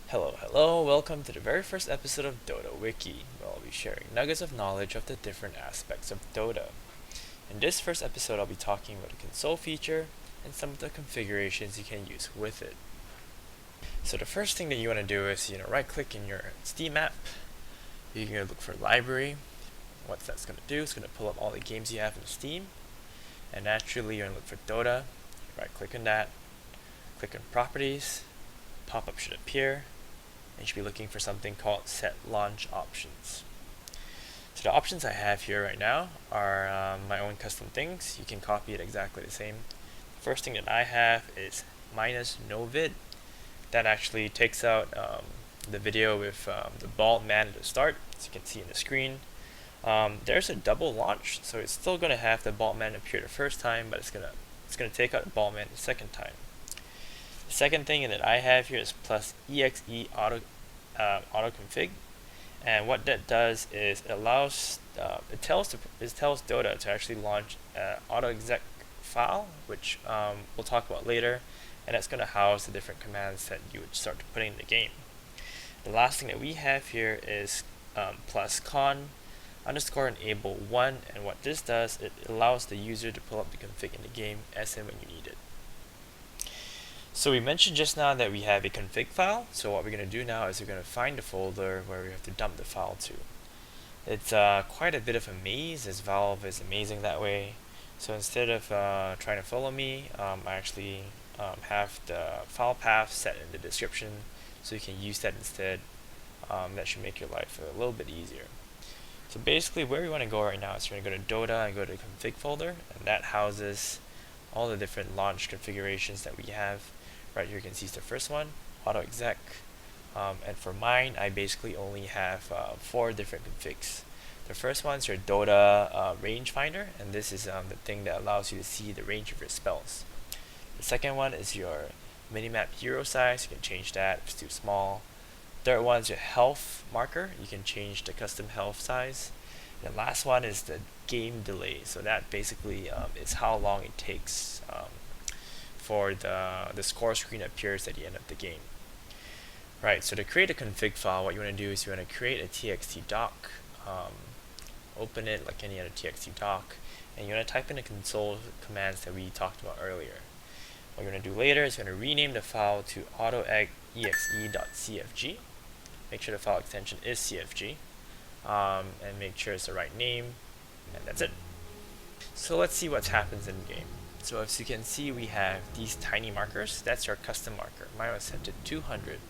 Hello, welcome to the very first episode of DotaWiki, where I'll be sharing nuggets of knowledge of the different aspects of Dota. In this first episode, I'll be talking about the console feature and some of the configurations you can use with it. So the first thing that you want to do is right click in your Steam app. You're going to look for library. What that's going to do is going to pull up all the games you have in Steam. And naturally, you're going to look for Dota. Right click on that. Click on properties. Pop-up should appear. And you should be looking for something called Set Launch Options. So the options I have here right now are my own custom things. You can copy it exactly the same. The first thing that I have is -novid. That actually takes out the video with the bald man at the start, as you can see in the screen. There's a double launch, so it's still going to have the bald man appear the first time, but it's gonna take out the bald man the second time. The second thing that I have here is +exe auto config, and what that does is it tells Dota to actually launch an autoexec file, which we'll talk about later, and that's going to house the different commands that you would start putting in the game. The last thing that we have here is +con _enable1, and what this does, it allows the user to pull up the config in the game as and when you need it. So we mentioned just now that we have a config file, so what we're going to do now is we're going to find the folder where we have to dump the file to. It's quite a bit of a maze, as Valve is amazing that way. So instead of trying to follow me, I actually have the file path set in the description, so you can use that instead. That should make your life a little bit easier. So basically where we want to go right now is we're going to go to Dota and go to the config folder, and that houses all the different launch configurations that we have. Right here you can see the first one, autoexec, and for mine I basically only have 4 different configs. The first one is your Dota rangefinder, and this is the thing that allows you to see the range of your spells. The second one is your minimap hero size. You can change that if it's too small. Third one is your health marker. You can change the custom health size. And the last one is the game delay. So that basically is how long it takes for the score screen appears at the end of the game. Right, so to create a config file, what you want to do is you want to create a txt doc, open it like any other txt doc, and you want to type in the console commands that we talked about earlier. What you're going to do later is you're going to rename the file to autoexec.cfg. Make sure the file extension is CFG, and make sure it's the right name, and that's it. So let's see what happens in game. So as you can see, we have these tiny markers. That's our custom marker. Mine was set to 200.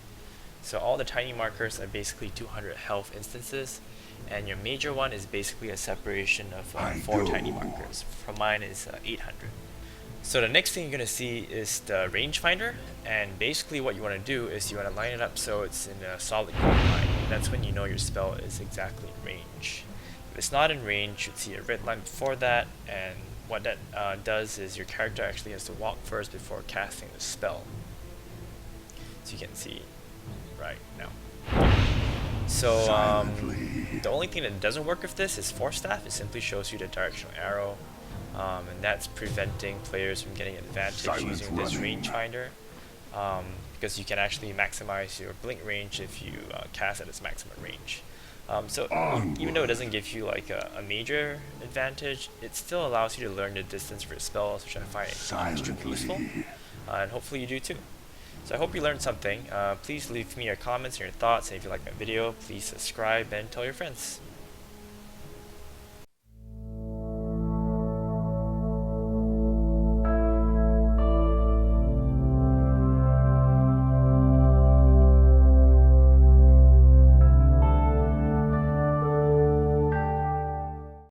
So all the tiny markers are basically 200 health instances, and your major one is basically a separation of 4 tiny markers. For mine is 800. So the next thing you're going to see is the rangefinder, and basically what you want to do is you want to line it up so it's in a solid green line. That's when you know your spell is exactly in range. If it's not in range, you should see a red line before that, and what that does is your character actually has to walk first before casting the spell. So you can see right now. So the only thing that doesn't work with this is force staff. It simply shows you the directional arrow, and that's preventing players from getting advantage using this rangefinder, because you can actually maximize your blink range if you cast at its maximum range. So even though it doesn't give you like a major advantage, it still allows you to learn the distance of your spells, which I find extremely useful, and hopefully you do too. So I hope you learned something. Please leave me your comments and your thoughts, and if you like my video, please subscribe and tell your friends.